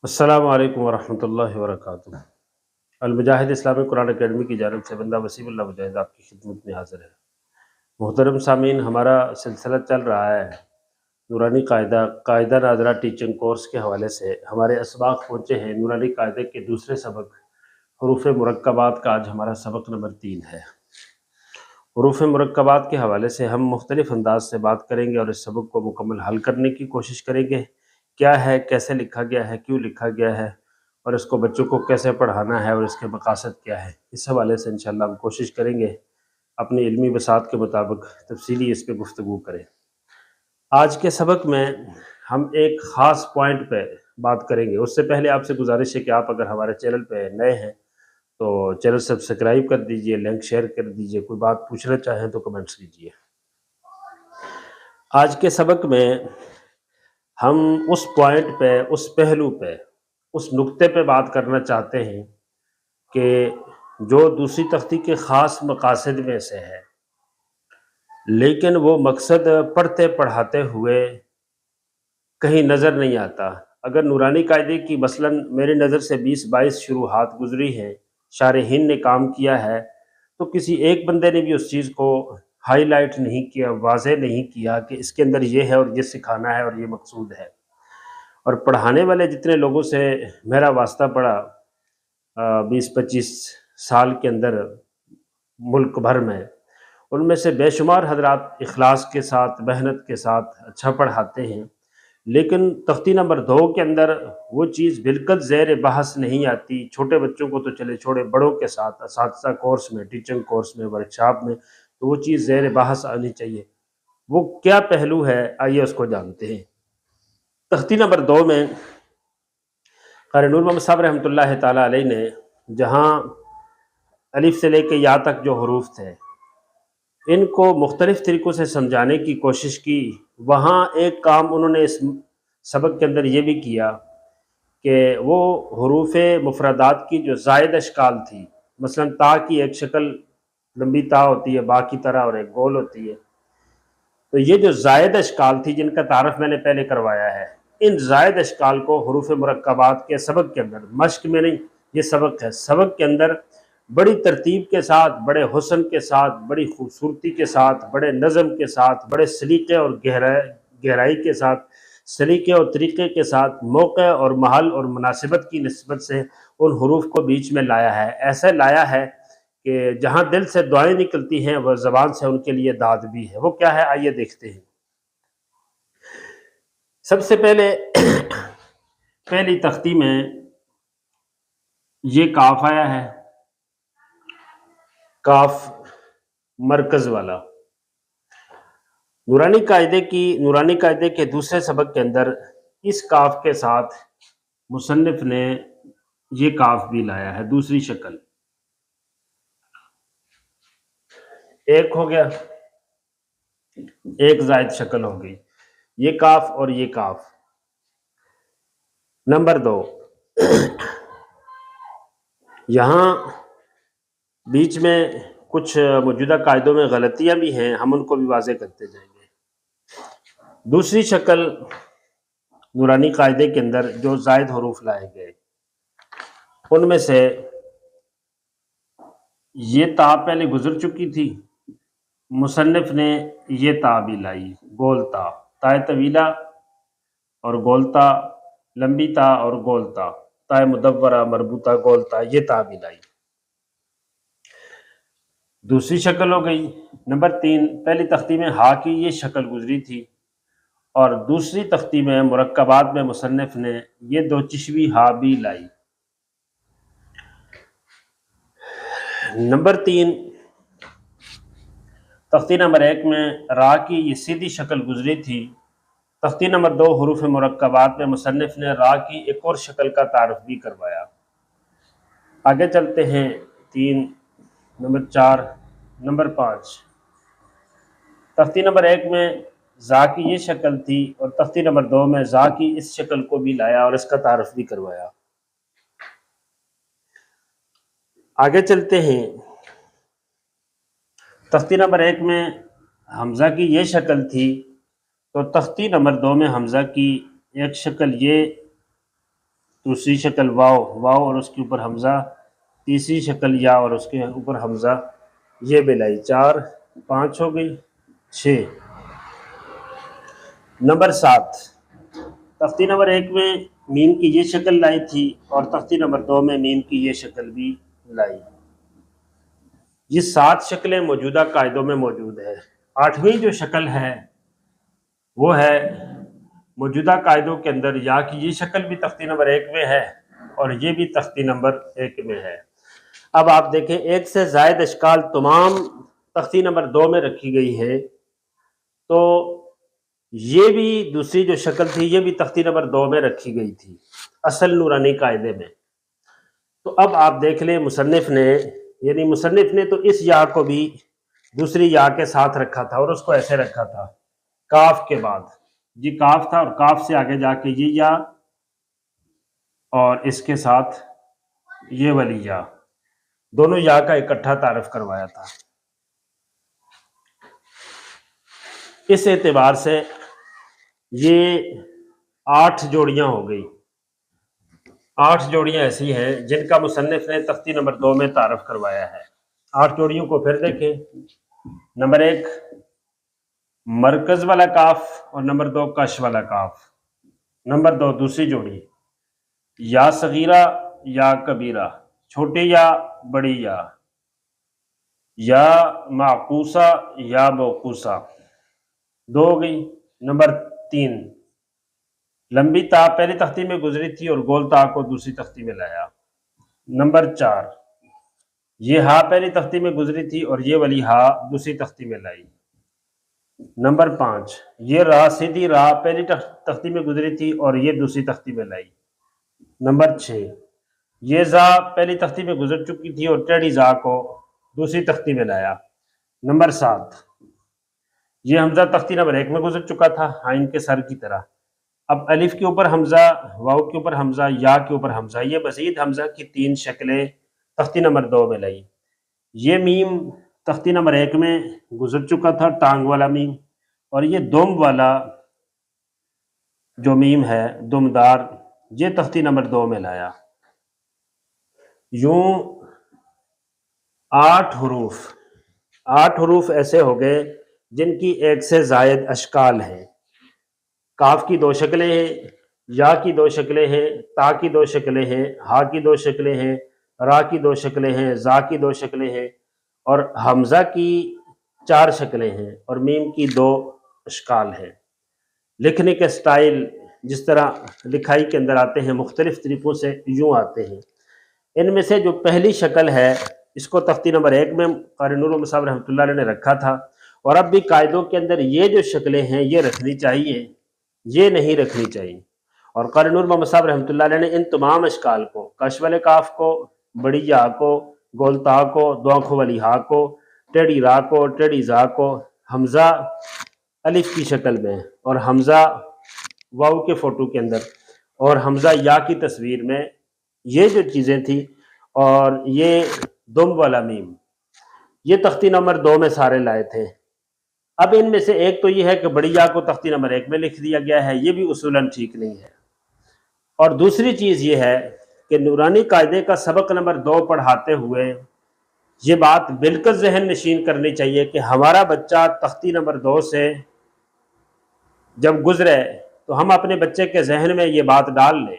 السلام علیکم ورحمۃ اللہ وبرکاتہ۔ المجاہد اسلامی قرآن اکیڈمی کی جانب سے بندہ وسیم اللہ مجاہد آپ کی خدمت میں حاضر ہے۔ محترم سامعین، ہمارا سلسلہ چل رہا ہے نورانی قاعدہ ناظرہ ٹیچنگ کورس کے حوالے سے۔ ہمارے اسباق پہنچے ہیں نورانی قاعدے کے دوسرے سبق حروف مرکبات کا۔ آج ہمارا سبق نمبر 3 ہے۔ حروف مرکبات کے حوالے سے ہم مختلف انداز سے بات کریں گے اور اس سبق کو مکمل حل کرنے کی کوشش کریں گے۔ کیا ہے، کیسے لکھا گیا ہے، کیوں لکھا گیا ہے، اور اس کو بچوں کو کیسے پڑھانا ہے، اور اس کے مقاصد کیا ہے، اس حوالے سے انشاءاللہ ہم کوشش کریں گے اپنی علمی بساط کے مطابق تفصیلی اس پہ گفتگو کریں۔ آج کے سبق میں ہم ایک خاص پوائنٹ پہ بات کریں گے۔ اس سے پہلے آپ سے گزارش ہے کہ آپ اگر ہمارے چینل پہ نئے ہیں تو چینل سبسکرائب کر دیجئے، لنک شیئر کر دیجئے، کوئی بات پوچھنا چاہیں تو کمنٹس کیجئے۔ آج کے سبق میں ہم اس پوائنٹ پہ، اس پہلو پہ، اس نقطے پہ بات کرنا چاہتے ہیں کہ جو دوسری تختی کے خاص مقاصد میں سے ہے، لیکن وہ مقصد پڑھتے پڑھاتے ہوئے کہیں نظر نہیں آتا۔ اگر نورانی قاعدے کی مثلاً میری نظر سے 20-22 شروحات گزری ہیں، شارحین نے کام کیا ہے، تو کسی ایک بندے نے بھی اس چیز کو ہائی لائٹ نہیں کیا، واضح نہیں کیا کہ اس کے اندر یہ ہے اور یہ سکھانا ہے اور یہ مقصود ہے۔ اور پڑھانے والے جتنے لوگوں سے میرا واسطہ پڑا 20-25 سال کے اندر ملک بھر میں، ان میں سے بے شمار حضرات اخلاص کے ساتھ، محنت کے ساتھ اچھا پڑھاتے ہیں، لیکن تختی نمبر 2 کے اندر وہ چیز بالکل زیر بحث نہیں آتی۔ چھوٹے بچوں کو تو چلے چھوڑے، بڑوں کے ساتھ اساتذہ کورس میں، ٹیچنگ کورس میں، ورکشاپ میں تو وہ چیز زیر بحث آنی چاہیے۔ وہ کیا پہلو ہے، آئیے اس کو جانتے ہیں۔ تختی نمبر 2 میں قاری نور محمد صاحب رحمۃ اللہ تعالیٰ علیہ نے جہاں الف سے لے کے یا تک جو حروف تھے ان کو مختلف طریقوں سے سمجھانے کی کوشش کی، وہاں ایک کام انہوں نے اس سبق کے اندر یہ بھی کیا کہ وہ حروف مفردات کی جو زائد اشکال تھی، مثلا تا کی ایک شکل لمبی تا ہوتی ہے با کی طرح اور ایک گول ہوتی ہے، تو یہ جو زائد اشکال تھی جن کا تعارف میں نے پہلے کروایا ہے، ان زائد اشکال کو حروف مرکبات کے سبق کے اندر، مشق میں نہیں، یہ سبق ہے، سبق کے اندر بڑی ترتیب کے ساتھ، بڑے حسن کے ساتھ، بڑی خوبصورتی کے ساتھ، بڑے نظم کے ساتھ، بڑے سلیقے اور گہرائی کے ساتھ، سلیقے اور طریقے کے ساتھ، موقع اور محل اور مناسبت کی نسبت سے ان حروف کو بیچ میں لایا ہے۔ ایسے لایا ہے کہ جہاں دل سے دعائیں نکلتی ہیں وہ زبان سے ان کے لیے داد بھی ہے۔ وہ کیا ہے، آئیے دیکھتے ہیں۔ سب سے پہلے پہلی تختی میں یہ کاف آیا ہے، کاف مرکز والا۔ نورانی قاعدے کے دوسرے سبق کے اندر اس کاف کے ساتھ مصنف نے یہ کاف بھی لایا ہے، دوسری شکل۔ ایک ہو گیا، ایک زائد شکل ہو گئی، یہ کاف اور یہ کاف۔ نمبر 2، یہاں بیچ میں کچھ موجودہ قاعدوں میں غلطیاں بھی ہیں، ہم ان کو بھی واضح کرتے جائیں گے۔ دوسری شکل نورانی قاعدے کے اندر جو زائد حروف لائے گئے ان میں سے یہ تا پہلے گزر چکی تھی، مصنف نے یہ تا بھی لائی، گول تا، تائے طویلہ اور گول تا، لمبی تا اور گول تا، تائے مدورہ مربوطہ گول تا، یہ تا بھی لائی۔ دوسری شکل ہو گئی۔ نمبر 3، پہلی تختی میں ہا کی یہ شکل گزری تھی اور دوسری تختی میں مرکبات میں مصنف نے یہ دو چشمی ہا بھی لائی۔ نمبر 3، تختی نمبر 1 میں را کی یہ سیدھی شکل گزری تھی، تختی نمبر 2 حروف مرکبات میں مصنف نے را کی ایک اور شکل کا تعارف بھی کروایا۔ آگے چلتے ہیں، 3، نمبر 4، نمبر 5۔ تختی نمبر 1 میں زا کی یہ شکل تھی اور تختی نمبر 2 میں زا کی اس شکل کو بھی لایا اور اس کا تعارف بھی کروایا۔ آگے چلتے ہیں، تختی نمبر 1 میں حمزہ کی یہ شکل تھی تو تختی نمبر 2 میں حمزہ کی ایک شکل یہ دوسری شکل واو، واو اور اس کے اوپر حمزہ، تیسری شکل یا اور اس کے اوپر حمزہ، یہ بھی لائی، 4 5 ہو گئی، 6۔ نمبر 7، تختی نمبر 1 میں میم کی یہ شکل لائی تھی اور تختی نمبر 2 میں میم کی یہ شکل بھی لائی۔ یہ 7 شکلیں موجودہ قاعدوں میں موجود ہے۔ 8ویں جو شکل ہے وہ ہے موجودہ قاعدوں کے اندر یا کی یہ شکل بھی تختی نمبر 1 میں ہے اور یہ بھی تختی نمبر 1 میں ہے۔ اب آپ دیکھیں 1 سے زائد اشکال تمام تختی نمبر 2 میں رکھی گئی ہے، تو یہ بھی دوسری جو شکل تھی یہ بھی تختی نمبر 2 میں رکھی گئی تھی اصل نورانی قاعدے میں۔ تو اب آپ دیکھ لیں مصنف نے تو اس یا کو بھی دوسری یا کے ساتھ رکھا تھا اور اس کو ایسے رکھا تھا کاف کے بعد، یہ کاف تھا اور کاف سے آگے جا کے یہ یا اور اس کے ساتھ یہ والی یا، دونوں یا کا اکٹھا تعارف کروایا تھا۔ اس اعتبار سے یہ 8 جوڑیاں ہو گئی۔ 8 جوڑیاں ایسی ہیں جن کا مصنف نے تختی نمبر 2 میں تعارف کروایا ہے۔ 8 جوڑیوں کو پھر دیکھیں۔ نمبر 1 مرکز والا کاف اور نمبر 2 کش والا کاف۔ نمبر 2 دوسری جوڑی یا صغیرہ یا کبیرہ، چھوٹی یا بڑی یا معکوسہ یا موقوسہ، 2 ہو گئی۔ نمبر 3 لمبی تا پہلی تختی میں گزری تھی اور گول تا کو دوسری تختی میں لایا۔ نمبر 4 یہ ہا پہلی تختی میں گزری تھی اور یہ والی ہا دوسری تختی میں لائی۔ نمبر 5 یہ را سیدھی را پہلی تختی میں گزری تھی اور یہ دوسری تختی میں لائی۔ نمبر 6 یہ زا پہلی تختی میں گزر چکی تھی اور ٹیڑھی زا کو دوسری تختی میں لایا۔ نمبر 7 یہ حمزہ تختی نمبر 1 میں گزر چکا تھا آئین کے سر کی طرح، اب الف کے اوپر حمزہ، واو کے اوپر حمزہ، یا کے اوپر حمزہ، یہ مزید حمزہ کی 3 شکلیں تختی نمبر 2 میں لائی۔ یہ میم تختی نمبر 1 میں گزر چکا تھا ٹانگ والا میم، اور یہ دم والا جو میم ہے دمدار، یہ تختی نمبر 2 میں لایا۔ یوں 8 حروف ایسے ہو گئے جن کی 1 سے زائد اشکال ہیں۔ کاف کی 2 شکلیں ہیں، یا کی 2 شکلیں ہیں، تا کی 2 شکلیں ہیں، ہا کی 2 شکلیں ہیں، را کی 2 شکلیں ہیں، زا کی 2 شکلیں ہیں، اور حمزہ کی 4 شکلیں ہیں، اور میم کی 2 اشکال ہیں۔ لکھنے کے سٹائل جس طرح لکھائی کے اندر آتے ہیں مختلف طریقوں سے یوں آتے ہیں۔ ان میں سے جو پہلی شکل ہے اس کو تختی نمبر 1 میں قاری نور محمد صاحب رحمۃ اللہ علیہ نے رکھا تھا، اور اب بھی قاعدوں کے اندر یہ جو شکلیں ہیں یہ رکھنی چاہیے، یہ نہیں رکھنی چاہیے۔ اور قاری نور محمد صاحب رحمۃ اللہ علیہ نے ان تمام اشکال کو، کش والے کاف کو، بڑی یا کو، گول تا کو، دو آنکھوں والی ہا کو، ٹیڑھی را کو، ٹیڑھی زا کو، حمزہ الف کی شکل میں اور حمزہ واو کے فوٹو کے اندر اور حمزہ یا کی تصویر میں، یہ جو چیزیں تھیں، اور یہ دم والا میم، یہ تختی نمبر 2 میں سارے لائے تھے۔ اب ان میں سے ایک تو یہ ہے کہ بڑی یا کو تختی نمبر 1 میں لکھ دیا گیا ہے، یہ بھی اصولاً ٹھیک نہیں ہے۔ اور دوسری چیز یہ ہے کہ نورانی قاعدے کا سبق نمبر 2 پڑھاتے ہوئے یہ بات بالکل ذہن نشین کرنی چاہیے کہ ہمارا بچہ تختی نمبر 2 سے جب گزرے تو ہم اپنے بچے کے ذہن میں یہ بات ڈال لیں،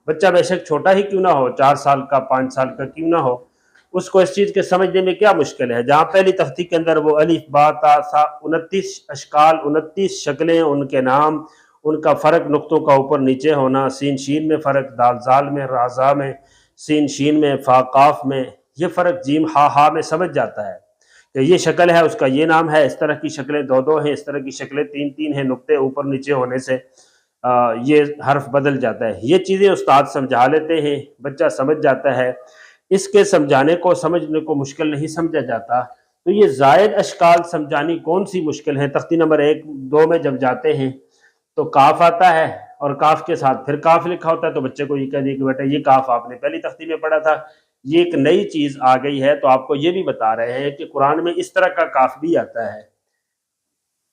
بچہ بے شک چھوٹا ہی کیوں نہ ہو، 4 سال کا 5 سال کا کیوں نہ ہو، اس کو اس چیز کے سمجھنے میں کیا مشکل ہے، جہاں پہلی تختی کے اندر وہ الف با تا سا 29 اشکال، 29 شکلیں، ان کے نام، ان کا فرق، نقطوں کا اوپر نیچے ہونا، سین شین میں فرق، دال زال میں، را زا میں، سین شین میں، فا قاف میں، یہ فرق جیم ہا ہا میں سمجھ جاتا ہے کہ یہ شکل ہے اس کا یہ نام ہے، اس طرح کی شکلیں 2 ہیں، اس طرح کی شکلیں 3 ہیں، نقطے اوپر نیچے ہونے سے یہ حرف بدل جاتا ہے۔ یہ چیزیں استاد سمجھا لیتے ہیں، بچہ سمجھ جاتا ہے، اس کے سمجھانے کو سمجھنے کو مشکل نہیں سمجھا جاتا۔ تو یہ زائد اشکال سمجھانی کون سی مشکل ہے؟ تختی نمبر 1 2 میں جب جاتے ہیں تو کاف آتا ہے اور کاف کے ساتھ پھر کاف لکھا ہوتا ہے، تو بچے کو یہ کہہ دیا کہ بیٹا یہ کاف آپ نے پہلی تختی میں پڑھا تھا، یہ ایک نئی چیز آ گئی ہے۔ تو آپ کو یہ بھی بتا رہے ہیں کہ قرآن میں اس طرح کا کاف بھی آتا ہے۔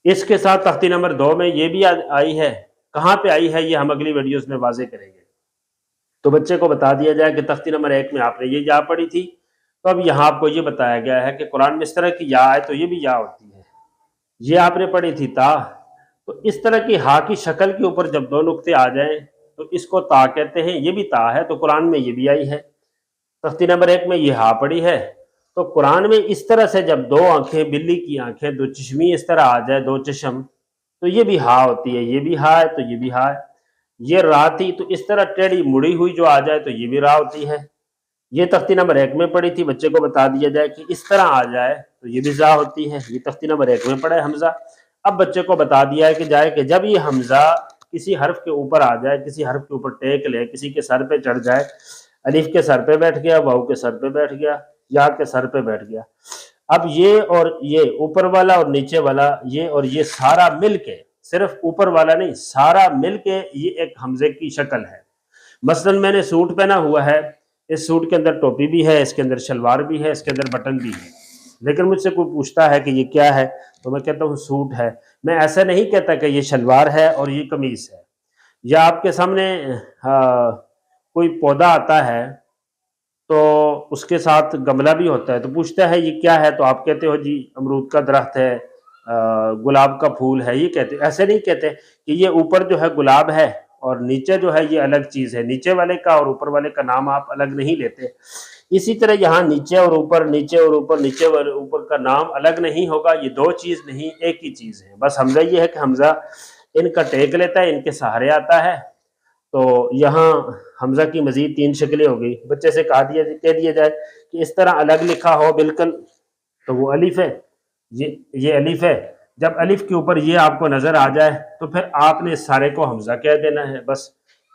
اس کے ساتھ تختی نمبر 2 میں یہ بھی آئی ہے، کہاں پہ آئی ہے یہ ہم اگلی ویڈیوز میں واضح کریں گے۔ تو بچے کو بتا دیا جائے کہ تختی نمبر 1 میں آپ نے یہ یا پڑھی تھی، تو اب یہاں آپ کو یہ بتایا گیا ہے کہ قرآن میں اس طرح کی یا ہے تو یہ بھی یا ہوتی ہے، یہ آپ نے پڑھی تھی تا، تو اس طرح کی ہا کی شکل کے اوپر جب دو نقطے آ جائیں تو اس کو تا کہتے ہیں، یہ بھی تا ہے، تو قرآن میں یہ بھی آئی ہے، تختی نمبر 1 میں یہ ہا پڑی ہے، تو قرآن میں اس طرح سے جب دو آنکھیں، بلی کی آنکھیں، دو چشمی اس طرح آ جائے، دو چشم، تو یہ بھی ہا ہوتی ہے، یہ بھی ہا ہے تو یہ بھی ہا ہے، یہ را تھی تو اس طرح ٹیڑھی مڑی ہوئی جو آ جائے تو یہ بھی را ہوتی ہے، یہ تختی نمبر 1 میں پڑھی تھی، بچے کو بتا دیا جائے کہ اس طرح آ جائے تو یہ بھی زا ہوتی ہے، یہ تختی نمبر 1 میں پڑھا ہے حمزہ۔ اب بچے کو بتا دیا ہے کہ جب یہ حمزہ کسی حرف کے اوپر آ جائے، کسی حرف کے اوپر ٹیک لے، کسی کے سر پہ چڑھ جائے، الف کے سر پہ بیٹھ گیا، واؤ کے سر پہ بیٹھ گیا، یا کے سر پہ بیٹھ گیا، اب یہ اور یہ اوپر والا اور نیچے والا، یہ اور یہ سارا مل کے، صرف اوپر والا نہیں، سارا مل کے یہ ایک حمزے کی شکل ہے۔ مثلا میں نے سوٹ پہنا ہوا ہے، اس سوٹ کے اندر ٹوپی بھی ہے، اس کے اندر شلوار بھی ہے، اس کے اندر بٹن بھی ہے، لیکن مجھ سے کوئی پوچھتا ہے کہ یہ کیا ہے تو میں کہتا ہوں سوٹ ہے، میں ایسا نہیں کہتا کہ یہ شلوار ہے اور یہ قمیص ہے۔ یا آپ کے سامنے کوئی پودا آتا ہے تو اس کے ساتھ گملہ بھی ہوتا ہے، تو پوچھتا ہے یہ کیا ہے تو آپ کہتے ہو جی امرود کا درخت ہے، گلاب کا پھول ہے، یہ کہتے، ایسے نہیں کہتے کہ یہ اوپر جو ہے گلاب ہے اور نیچے جو ہے یہ الگ چیز ہے، نیچے والے کا اور اوپر والے کا نام آپ الگ نہیں لیتے۔ اسی طرح یہاں نیچے اور اوپر، نیچے اور اوپر، نیچے اور اوپر کا نام الگ نہیں ہوگا، یہ دو چیز نہیں ایک ہی چیز ہے، بس حمزہ یہ ہے کہ حمزہ ان کا ٹیک لیتا ہے، ان کے سہارے آتا ہے۔ تو یہاں حمزہ کی مزید 3 شکلیں ہو گئی، بچے سے کہہ دیا جائے کہ اس طرح الگ لکھا ہو بالکل تو وہ الف ہے، یہ الف ہے، جب الف کے اوپر یہ آپ کو نظر آ جائے تو پھر آپ نے سارے کو حمزہ کہہ دینا ہے، بس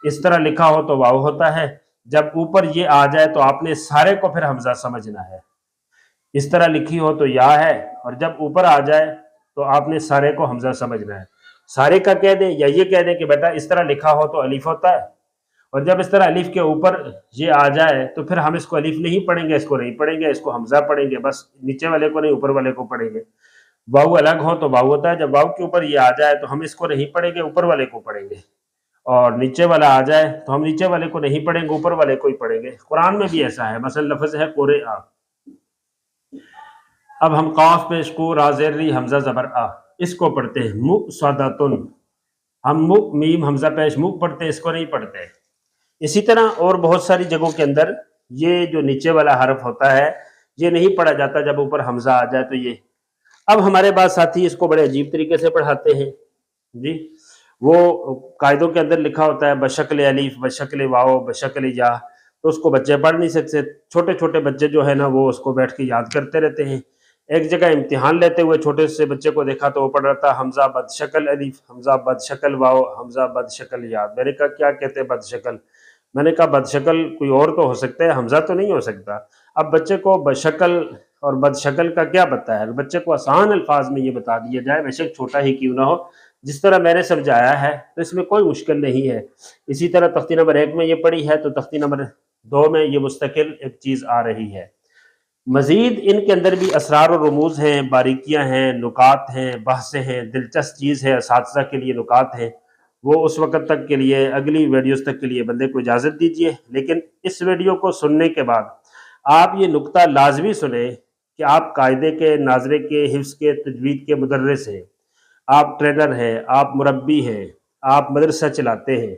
اس طرح لکھا ہو تو واو ہوتا ہے، جب اوپر یہ آ جائے تو آپ نے سارے کو پھر حمزہ سمجھنا ہے، اس طرح لکھی ہو تو یا ہے، اور جب اوپر آ جائے تو آپ نے سارے کو حمزہ سمجھنا ہے، سارے کا کہہ دیں یا یہ کہہ دیں کہ بیٹا اس طرح لکھا ہو تو الف ہوتا ہے، اور جب اس طرح الف کے اوپر یہ آ جائے تو پھر ہم اس کو الف نہیں پڑھیں گے، اس کو نہیں پڑھیں گے، اس کو حمزہ پڑھیں گے، بس نیچے والے کو نہیں اوپر والے کو پڑھیں گے۔ واو الگ ہو تو واو ہوتا ہے، جب واو کے اوپر یہ آ جائے تو ہم اس کو نہیں پڑھیں گے، اوپر والے کو پڑھیں گے، اور نیچے والا آ جائے تو ہم نیچے والے کو نہیں پڑھیں گے، اوپر والے کو ہی پڑھیں گے۔ قرآن میں بھی ایسا ہے، مثلا لفظ ہے قرآ، اب ہم قاف پیش کو را زیر ری حمزہ زبر آ، اس کو پڑھتے ہیں مؤصدۃ، ہم میم حمزہ پیش مو پڑھتے ہیں، اس کو نہیں پڑھتے۔ اسی طرح اور بہت ساری جگہوں کے اندر یہ جو نیچے والا حرف ہوتا ہے یہ نہیں پڑھا جاتا، جب اوپر حمزہ آ جائے تو یہ۔ اب ہمارے بعض ساتھی اس کو بڑے عجیب طریقے سے پڑھاتے ہیں جی، وہ قاعدوں کے اندر لکھا ہوتا ہے بشکل الف، بشکل واو، بشکل یا، تو اس کو بچے پڑھ نہیں سکتے، چھوٹے چھوٹے بچے جو ہے نا وہ اس کو بیٹھ کے یاد کرتے رہتے ہیں۔ ایک جگہ امتحان لیتے ہوئے چھوٹے سے بچے کو دیکھا تو وہ پڑھ رہا تھا حمزہ بد شکل الف، حمزہ بد شکل واو، حمزہ بد شکل یا، میں نے کہا کیا کہتے ہیں بد شکل؟ میں نے کہا بد شکل کوئی اور تو ہو سکتا ہے، حمزہ تو نہیں ہو سکتا۔ اب بچے کو بشکل اور بد شکل کا کیا پتہ ہے؟ بچے کو آسان الفاظ میں یہ بتا دیا جائے، بے شک چھوٹا ہی کیوں نہ ہو، جس طرح میں نے سمجھایا ہے تو اس میں کوئی مشکل نہیں ہے۔ اسی طرح تختی نمبر 1 میں یہ پڑھی ہے تو تختی نمبر 2 میں یہ مستقل ایک چیز آ رہی ہے۔ مزید ان کے اندر بھی اسرار و رموز ہیں، باریکیاں ہیں، نکات ہیں، بحثیں ہیں، دلچسپ چیز ہے، اساتذہ کے لیے نکات ہیں، وہ اس وقت تک کے لیے، اگلی ویڈیوز تک کے لیے بندے کو اجازت دیجیے، لیکن اس ویڈیو کو سننے کے بعد آپ یہ نکتہ لازمی سنیں کہ آپ قاعدے کے، ناظرے کے، حفظ کے، تجوید کے مدرس ہیں، آپ ٹرینر ہیں، آپ مربی ہیں، آپ مدرسہ چلاتے ہیں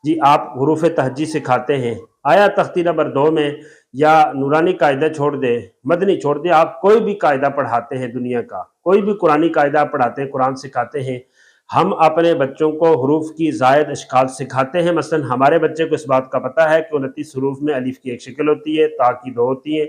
جی، آپ حروف تہجی سکھاتے ہیں، آیا تختی نمبر 2 میں یا نورانی قاعدہ چھوڑ دیں، مدنی چھوڑ دیں، آپ کوئی بھی قاعدہ پڑھاتے ہیں دنیا کا، کوئی بھی قرآنی قاعدہ پڑھاتے ہیں، قرآن سکھاتے ہیں، ہم اپنے بچوں کو حروف کی زائد اشکال سکھاتے ہیں۔ مثلا ہمارے بچے کو اس بات کا پتہ ہے کہ 29 حروف میں الف کی ایک شکل ہوتی ہے، تا کی 2 ہوتی ہیں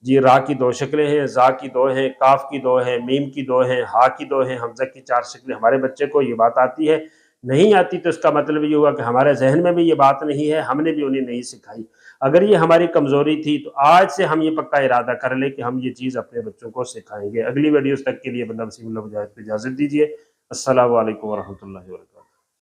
جی، را کی 2 شکلیں ہیں، زا کی 2 ہیں، کاف کی 2 ہیں، میم کی 2 ہیں، ہا کی 2 ہیں، حمزہ کی 4 شکلیں۔ ہمارے بچے کو یہ بات آتی ہے، نہیں آتی تو اس کا مطلب یہ ہوا کہ ہمارے ذہن میں بھی یہ بات نہیں ہے، ہم نے بھی انہیں نہیں سکھائی۔ اگر یہ ہماری کمزوری تھی تو آج سے ہم یہ پکا ارادہ کر لیں کہ ہم یہ چیز اپنے بچوں کو سکھائیں گے۔ اگلی ویڈیوز تک کے لیے بندہ وسیم اللہ مجاہد کو اجازت دیجیے۔ السلام علیکم ورحمۃ اللہ وبرکاتہ۔